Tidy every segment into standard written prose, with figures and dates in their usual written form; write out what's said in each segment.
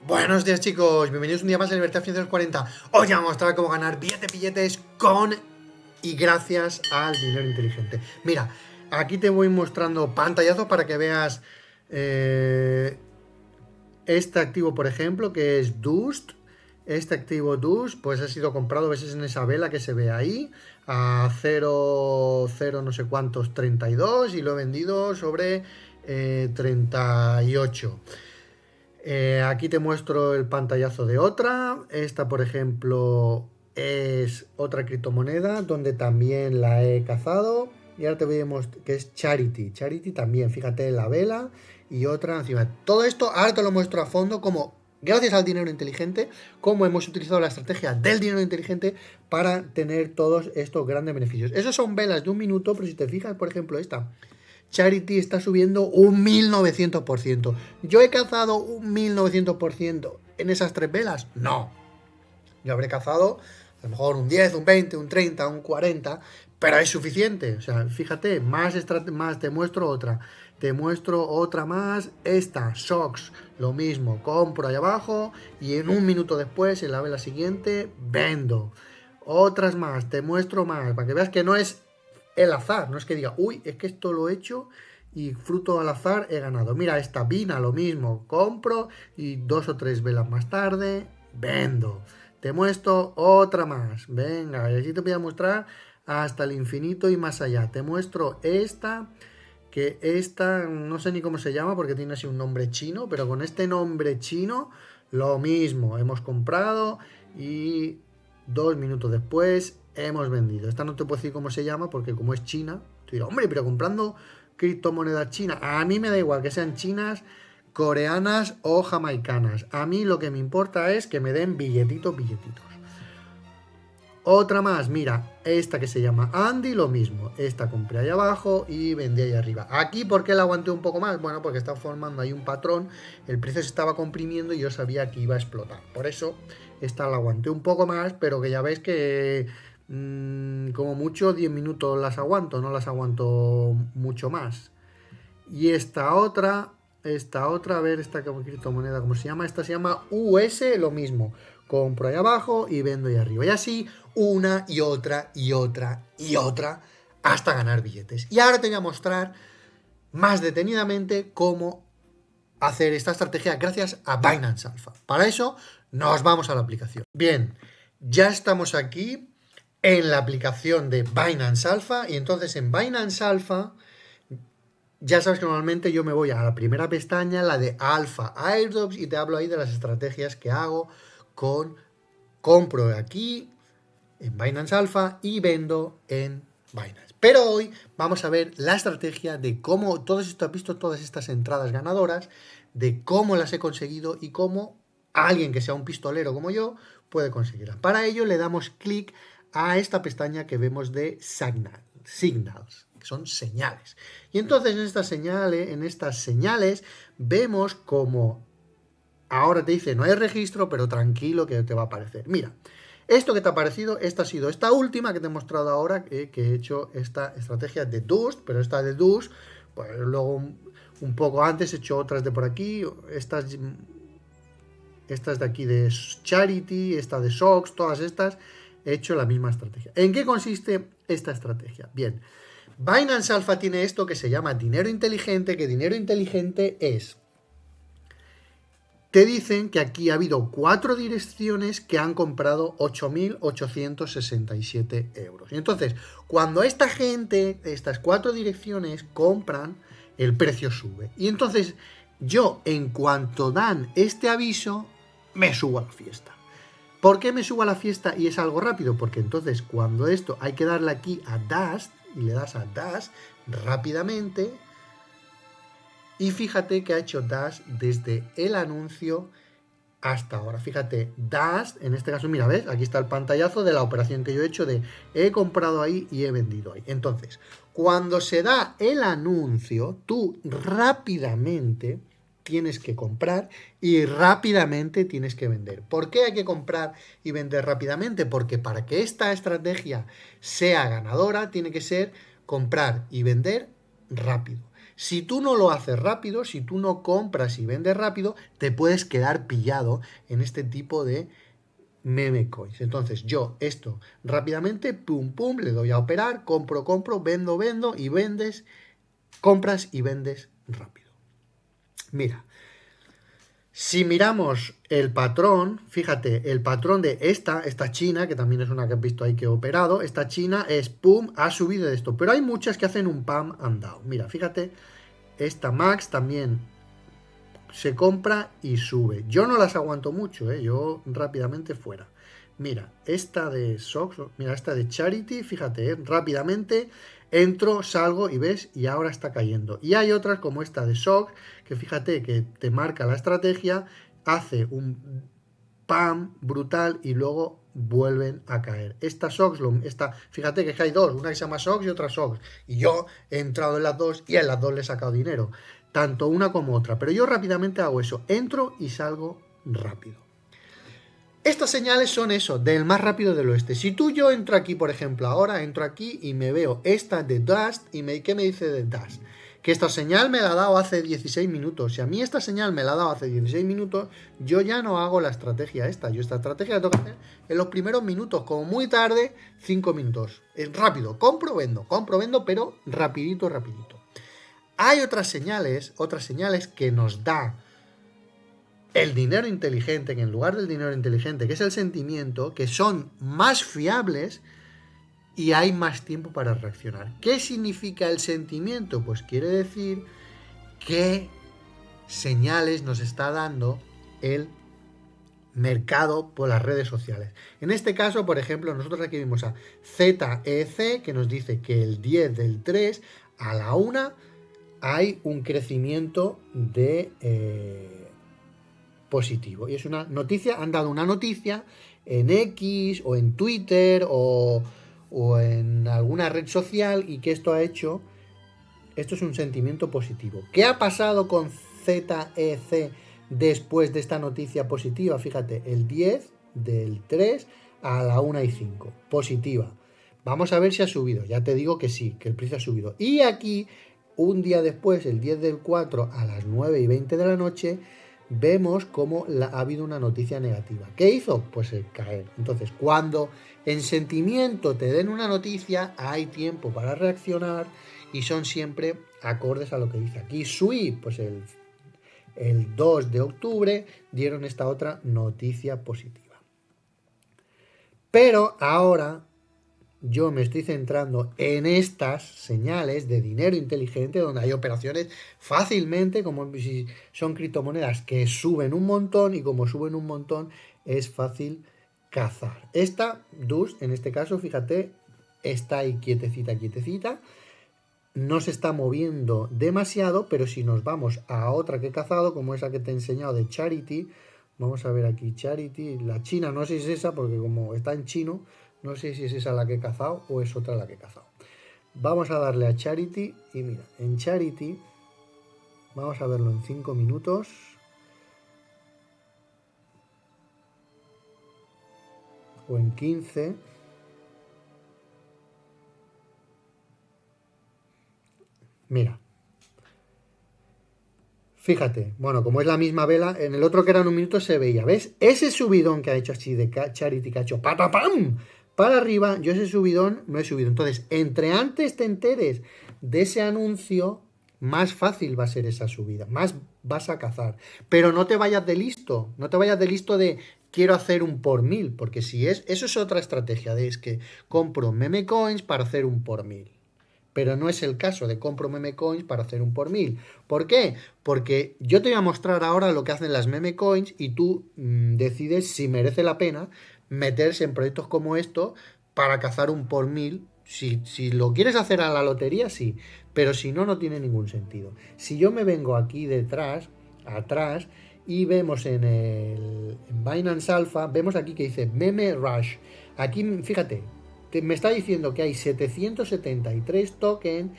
Buenos días, chicos, bienvenidos un día más a Libertad Financiera 40. Hoy vamos a mostrar cómo ganar billetes con y gracias al dinero inteligente. Mira, aquí te voy mostrando pantallazos para que veas este activo, por ejemplo, que es Dust. Este activo Dust, pues ha sido comprado, ves en esa vela que se ve ahí, a 0, no sé cuántos, 32, y lo he vendido sobre 38. Aquí te muestro el pantallazo de otra. Esta, por ejemplo, es otra criptomoneda donde también la he cazado. Y ahora te voy a mostrar que es Charity. Charity también, fíjate la vela y otra encima. Todo esto ahora te lo muestro a fondo como gracias al dinero inteligente, cómo hemos utilizado la estrategia del dinero inteligente para tener todos estos grandes beneficios. Esos son velas de un minuto, pero si te fijas, por ejemplo, esta Charity está subiendo un 1900%. ¿Yo he cazado un 1900% en esas tres velas? No. Yo habré cazado a lo mejor un 10, un 20, un 30, un 40, pero es suficiente. O sea, fíjate, más te muestro otra. Te muestro otra más. Esta, Sox, lo mismo. Compro ahí abajo y en un minuto después, en la vela siguiente, vendo. Otras más, te muestro más, para que veas que no es el azar, no es que diga, uy, es que esto lo he hecho y fruto al azar he ganado. Mira, esta Vina, lo mismo, compro y 2 o 3 velas más tarde, vendo. Te muestro otra más, venga, y así te voy a mostrar hasta el infinito y más allá. Te muestro esta, que esta, no sé ni cómo se llama porque tiene así un nombre chino, pero con este nombre chino, lo mismo, hemos comprado y 2 minutos después hemos vendido. Esta no te puedo decir cómo se llama porque como es China, te dirás, hombre, pero comprando criptomonedas chinas, a mí me da igual que sean chinas, coreanas o jamaicanas. A mí lo que me importa es que me den billetitos. Otra más, mira, esta que se llama Andy, lo mismo. Esta compré ahí abajo y vendí ahí arriba. Aquí, ¿por qué la aguanté un poco más? Bueno, porque está formando ahí un patrón, el precio se estaba comprimiendo y yo sabía que iba a explotar. Por eso, esta la aguanté un poco más, pero que ya veis que como mucho 10 minutos las aguanto, no las aguanto mucho más. Y esta otra, a ver, esta criptomoneda, ¿cómo se llama? Esta se llama US, lo mismo. Compro ahí abajo y vendo ahí arriba. Y así, una y otra y otra y otra, hasta ganar billetes. Y ahora te voy a mostrar más detenidamente cómo hacer esta estrategia gracias a Binance Alpha. Para eso, nos vamos a la aplicación. Bien, ya estamos aquí en la aplicación de Binance Alpha. Y entonces en Binance Alpha, ya sabes que normalmente yo me voy a la primera pestaña, la de Alpha Airdrops, y te hablo ahí de las estrategias que hago compro aquí en Binance Alpha y vendo en Binance. Pero hoy vamos a ver la estrategia de cómo, has visto todas estas entradas ganadoras, de cómo las he conseguido y cómo alguien que sea un pistolero como yo puede conseguirlas. Para ello le damos clic a esta pestaña que vemos de Signals, que son señales. Y entonces en estas señales vemos como ahora te dice no hay registro, pero tranquilo que te va a aparecer. Mira, esto que te ha aparecido, esta ha sido esta última que te he mostrado ahora, que he hecho esta estrategia de Dust, pero esta de Dust, pues luego un poco antes he hecho otras de por aquí, estas de aquí de Charity, esta de Sox, todas estas, he hecho la misma estrategia. ¿En qué consiste esta estrategia? Bien, Binance Alpha tiene esto que se llama dinero inteligente, que dinero inteligente es... Te dicen que aquí ha habido 4 direcciones que han comprado 8.867 euros. Y entonces, cuando esta gente, estas 4 direcciones compran, el precio sube. Y entonces, yo, en cuanto dan este aviso, me subo a la fiesta. ¿Por qué me subo a la fiesta y es algo rápido? Porque entonces, cuando esto hay que darle aquí a Dash, y le das a Dash rápidamente... Y fíjate que ha hecho Dash desde el anuncio hasta ahora. Fíjate, Dash, en este caso, mira, ¿ves? Aquí está el pantallazo de la operación que yo he hecho de he comprado ahí y he vendido ahí. Entonces, cuando se da el anuncio, tú rápidamente tienes que comprar y rápidamente tienes que vender. ¿Por qué hay que comprar y vender rápidamente? Porque para que esta estrategia sea ganadora, tiene que ser comprar y vender rápido. Si tú no lo haces rápido, si tú no compras y vendes rápido, te puedes quedar pillado en este tipo de meme coins. Entonces yo esto rápidamente, pum, pum, le doy a operar, compro, vendo y vendes, compras y vendes rápido. Mira, si miramos el patrón, fíjate, el patrón de esta china, que también es una que has visto ahí que he operado, esta china es pum, ha subido de esto, pero hay muchas que hacen un pump and down. Mira, fíjate, esta Max también se compra y sube. Yo no las aguanto mucho, yo rápidamente fuera. Mira, esta de Sox, mira, esta de Charity, fíjate, rápidamente entro, salgo y ves, y ahora está cayendo. Y hay otras como esta de Sox, que fíjate que te marca la estrategia, hace un pam brutal y luego vuelven a caer. Esta Sox, fíjate que hay dos, una que se llama Sox y otra Sox. Y yo he entrado en las dos y en las dos le he sacado dinero. Tanto una como otra. Pero yo rápidamente hago eso. Entro y salgo rápido. Estas señales son eso, del más rápido del oeste. Si yo entro aquí, por ejemplo, ahora entro aquí y me veo esta de Dust y ¿qué me dice de Dust? Que esta señal me la ha dado hace 16 minutos. Si a mí esta señal me la ha dado hace 16 minutos, yo ya no hago la estrategia esta. Yo esta estrategia la tengo que hacer en los primeros minutos, como muy tarde, 5 minutos. Es rápido, compro, vendo, pero rapidito. Hay otras señales que nos da el dinero inteligente, que en lugar del dinero inteligente, que es el sentimiento, que son más fiables y hay más tiempo para reaccionar. ¿Qué significa el sentimiento? Pues quiere decir qué señales nos está dando el mercado por las redes sociales. En este caso, por ejemplo, nosotros aquí vimos a ZEC, que nos dice que el 10 del 3 a la 1 hay un crecimiento de positivo. Y es una noticia, han dado una noticia en X o en Twitter o en alguna red social y que esto es un sentimiento positivo. ¿Qué ha pasado con ZEC después de esta noticia positiva? Fíjate, el 10 del 3 a la 1:05, positiva. Vamos a ver si ha subido. Ya te digo que sí, que el precio ha subido. Y aquí, un día después, el 10 del 4 a las 9:20 de la noche, vemos cómo ha habido una noticia negativa. ¿Qué hizo? Pues el caer. Entonces, cuando en sentimiento te den una noticia, hay tiempo para reaccionar y son siempre acordes a lo que dice aquí. SUI, pues el 2 de octubre dieron esta otra noticia positiva. Pero ahora yo me estoy centrando en estas señales de dinero inteligente donde hay operaciones fácilmente, como si son criptomonedas que suben un montón y como suben un montón es fácil cazar. Esta DUS, en este caso, fíjate, está ahí quietecita, no se está moviendo demasiado, pero si nos vamos a otra que he cazado, como esa que te he enseñado de Charity, vamos a ver aquí Charity, la china, no sé si es esa porque como está en chino, no sé si es esa la que he cazado o es otra la que he cazado. Vamos a darle a Charity y mira, en Charity, vamos a verlo en 5 minutos. O en 15. Mira. Fíjate, bueno, como es la misma vela, en el otro que era en un minuto se veía, ¿ves? Ese subidón que ha hecho así de Charity, que ha hecho patapam para arriba, yo ese subidón no he subido. Entonces, entre antes te enteres de ese anuncio, más fácil va a ser esa subida, más vas a cazar. Pero no te vayas de listo, de quiero hacer un por 1000, porque si eso es otra estrategia, es que compro meme coins para hacer un por 1000. Pero no es el caso de compro meme coins para hacer un por 1000. ¿Por qué? Porque yo te voy a mostrar ahora lo que hacen las meme coins y tú decides si merece la pena meterse en proyectos como esto para cazar un por 1000. Si lo quieres hacer a la lotería, sí, pero si no, no tiene ningún sentido. Si yo me vengo aquí atrás, y vemos en Binance Alpha, vemos aquí que dice Meme Rush. Aquí, fíjate, me está diciendo que hay 773 tokens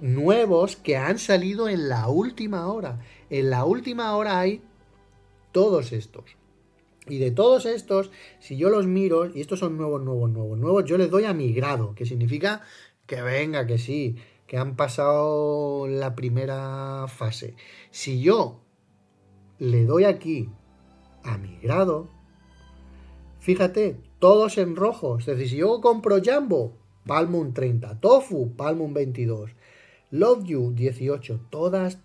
nuevos que han salido en la última hora. En la última hora hay todos estos. Y de todos estos, si yo los miro, y estos son nuevos, yo les doy a mi grado, que significa que venga, que sí, que han pasado la primera fase. Si yo le doy aquí a mi grado, fíjate, todos en rojo. Es decir, si yo compro Jumbo, palmo un 30. Tofu, palmo un 22. Love You, 18. Todas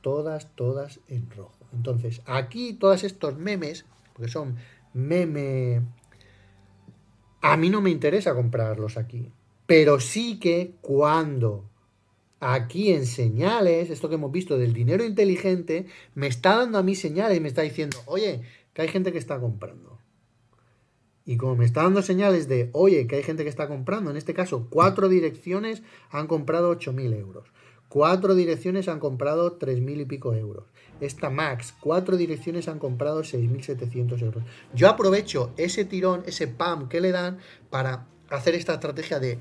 en rojo. Entonces, aquí todos estos memes, porque son meme... A mí no me interesa comprarlos aquí. Pero sí que cuando aquí en señales, esto que hemos visto del dinero inteligente, me está dando a mí señales y me está diciendo, oye, que hay gente que está comprando. Y como me está dando señales de, oye, que hay gente que está comprando, en este caso, 4 direcciones han comprado 8.000 euros. 4 direcciones han comprado 3.000 y pico euros. Esta Max, 4 direcciones han comprado 6.700 euros. Yo aprovecho ese tirón, ese pam que le dan para hacer esta estrategia de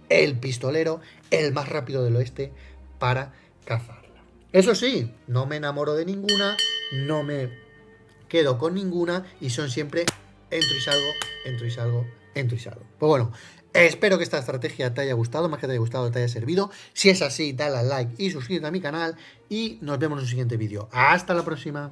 el pistolero, el más rápido del oeste, para cazarla. Eso sí, no me enamoro de ninguna, no me quedo con ninguna y son siempre entro y salgo, entro y salgo, entro y salgo. Pues bueno, espero que esta estrategia te haya gustado, más que te haya gustado, te haya servido. Si es así, dale al like y suscríbete a mi canal y nos vemos en un siguiente vídeo. Hasta la próxima.